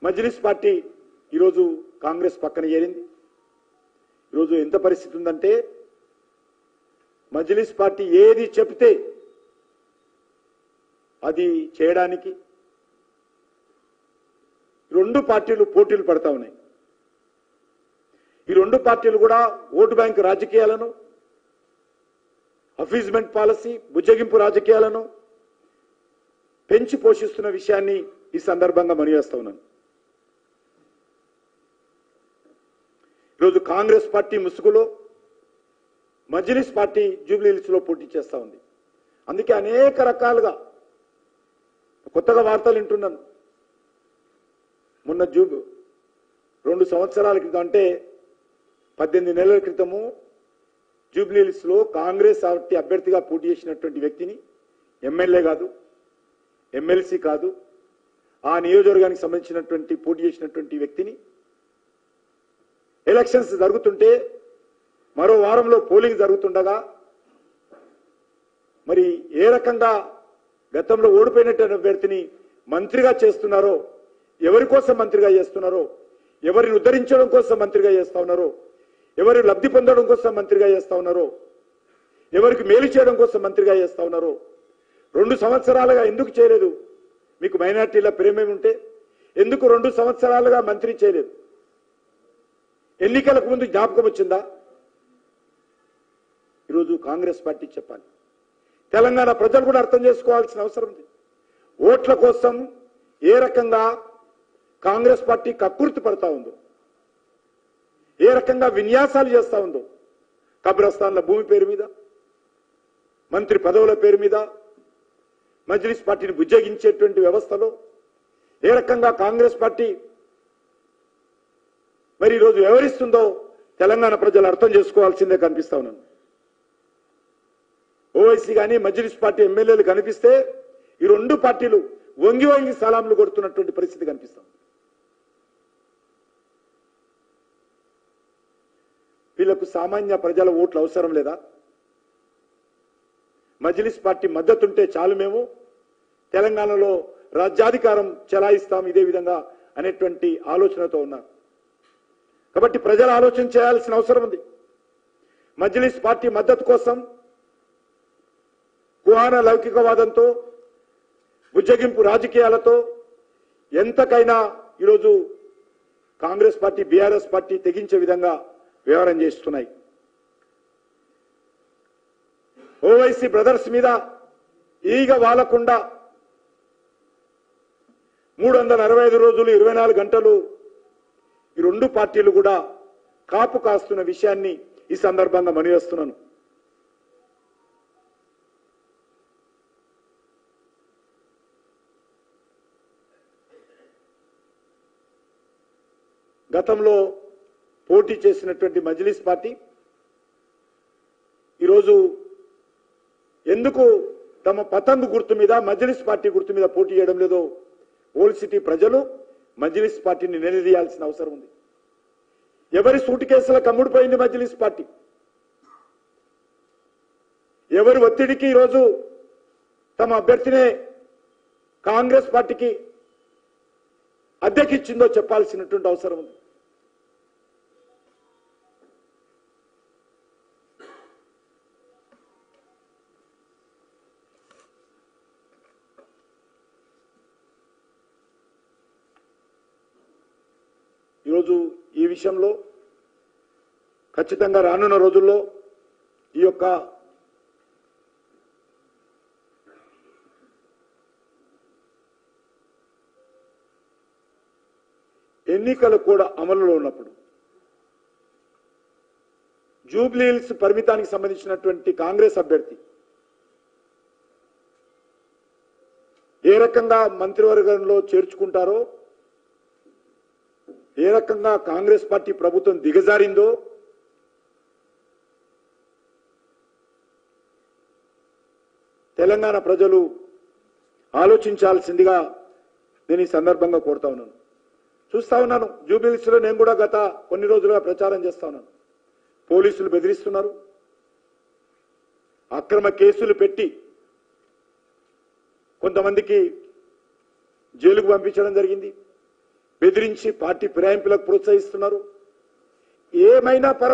Majlis party ఈరోజు కాంగ్రెస్ పక్కన చేరింది. ఈరోజు ఎంత పరిస్థితి ఉందంటే మజ్లిస్ పార్టీ ఏది చెప్తే అది చేయడానికి రెండు పార్టీలు పోటీలు పడతా ఉన్నాయి. ఈ రెండు పార్టీలు కూడా ఓటు బ్యాంకు రాజకీయాలను, అఫీజ్మెంట్ పాలసీ, బుజ్జగింపు రాజకీయాలను పెంచి పోషిస్తున్న విషయాన్ని ఈ సందర్భంగా మనవేస్తా ఉన్నాను. ఈరోజు కాంగ్రెస్ పార్టీ ముసుగులో మజ్లిస్ పార్టీ జూబ్లీ హిల్స్ లో పోటీ చేస్తా ఉంది. అందుకే అనేక రకాలుగా కొత్తగా వార్తలు వింటున్నాను. మొన్న 2 సంవత్సరాల క్రితం అంటే 18 నెలల క్రితము జూబ్లీ హిల్స్ లో కాంగ్రెస్ పార్టీ అభ్యర్థిగా పోటీ చేసినటువంటి వ్యక్తిని, ఎమ్మెల్యే కాదు, ఎమ్మెల్సీ కాదు, ఆ నియోజకవర్గానికి సంబంధించినటువంటి పోటీ చేసినటువంటి వ్యక్తిని ఎలక్షన్స్ జరుగుతుంటే మరో వారంలో పోలింగ్ జరుగుతుండగా మరి ఏ రకంగా గతంలో ఓడిపోయినటువంటి అభ్యర్థిని మంత్రిగా చేస్తున్నారో, ఎవరి కోసం మంత్రిగా చేస్తున్నారో, ఎవరిని ఉద్ధరించడం కోసం మంత్రిగా చేస్తా ఉన్నారో, ఎవరు లబ్ధి పొందడం కోసం మంత్రిగా చేస్తా ఉన్నారో, ఎవరికి మేలు చేయడం కోసం మంత్రిగా చేస్తా ఉన్నారో 2 సంవత్సరాలుగా ఎందుకు చేయలేదు? మీకు మైనార్టీల ప్రేమేమి ఉంటే ఎందుకు 2 సంవత్సరాలుగా మంత్రి చేయలేదు? ఎన్నికలకు ముందు జ్ఞాపకం వచ్చిందా? ఈరోజు కాంగ్రెస్ పార్టీ చెప్పాలి, తెలంగాణ ప్రజలు కూడా అర్థం చేసుకోవాల్సిన అవసరం ఉంది. ఓట్ల కోసం ఏ రకంగా కాంగ్రెస్ పార్టీ కక్కుర్తి పడతా ఉందో, ఏ రకంగా విన్యాసాలు చేస్తా ఉందో, కబ్రస్థాన్ల భూమి పేరు మీద, మంత్రి పదవుల పేరు మీద, మజ్లిస్ పార్టీని బుజ్జగించేటువంటి వ్యవస్థలో ఏ రకంగా కాంగ్రెస్ పార్టీ మరి ఈరోజు వ్యవహరిస్తుందో తెలంగాణ ప్రజలు అర్థం చేసుకోవాల్సిందే కనిపిస్తా ఉన్నాను. ఓవైసీ కానీ మజ్లిస్ పార్టీ ఎమ్మెల్యేలు కనిపిస్తే ఈ రెండు పార్టీలు వంగి వంగి సలాంలు కొడుతున్నటువంటి పరిస్థితి కనిపిస్తాం. వీళ్లకు సామాన్య ప్రజల ఓట్లు అవసరం లేదా? మజ్లిస్ పార్టీ మద్దతుంటే చాలు, మేము తెలంగాణలో రాజ్యాధికారం చెలాయిస్తాం ఇదే విధంగా అనేటువంటి ఆలోచనతో ఉన్నారు. కాబట్టి ప్రజలు ఆలోచన చేయాల్సిన అవసరం ఉంది. మజ్లిస్ పార్టీ మద్దతు కోసం కుహాన లౌకికవాదంతో, బుజ్జగింపు రాజకీయాలతో ఎంతకైనా ఈరోజు కాంగ్రెస్ పార్టీ, బీఆర్ఎస్ పార్టీ తెగించే విధంగా వ్యవహారం చేస్తున్నాయి. ఓవైసీ బ్రదర్స్ మీద ఈగ వాలకుండా 365 రోజులు 24 గంటలు ఈ రెండు పార్టీలు కూడా కాపు కాస్తున్న విషయాన్ని ఈ సందర్భంగా మనవేస్తున్నాను. గతంలో పోటీ చేసినటువంటి మజ్లిస్ పార్టీ ఈరోజు ఎందుకు తమ పతంగు గుర్తు మీద, మజ్లిస్ పార్టీ గుర్తు మీద పోటీ చేయడం లేదో ఓల్డ్ సిటీ ప్రజలు మజ్లిస్ పార్టీని నిలదీయాల్సిన అవసరం ఉంది. ఎవరి సూటి కేసులకు అమ్ముడుపోయింది మజ్లిస్ పార్టీ? ఎవరి ఒత్తిడికి ఈరోజు తమ అభ్యర్థినే కాంగ్రెస్ పార్టీకి అద్దెకిచ్చిందో చెప్పాల్సినటువంటి అవసరం ఉంది. ఈరోజు ఈ విషయంలో ఖచ్చితంగా రానున్న రోజుల్లో ఈ యొక్క ఎన్నికలు కూడా అమలులో ఉన్నప్పుడు జూబ్లీ హిల్స్ పరిమితానికి సంబంధించినటువంటి కాంగ్రెస్ అభ్యర్థి ఏ రకంగా మంత్రివర్గంలో చేర్చుకుంటారో, ఏ రకంగా కాంగ్రెస్ పార్టీ ప్రభుత్వం దిగజారిందో తెలంగాణ ప్రజలు ఆలోచించాల్సిందిగా నేను ఈ సందర్భంగా కోరుతా ఉన్నాను. చూస్తా ఉన్నాను, జూబ్లీ హిల్స్ లో నేను కూడా గత కొన్ని రోజులుగా ప్రచారం చేస్తా ఉన్నాను. పోలీసులు బెదిరిస్తున్నారు, అక్రమ కేసులు పెట్టి కొంతమందికి జైలుకు పంపించడం జరిగింది. బెదిరించి పార్టీ ఫిరాయింపులకు ప్రోత్సహిస్తున్నారు. ఏమైనా పర్వాలేదు.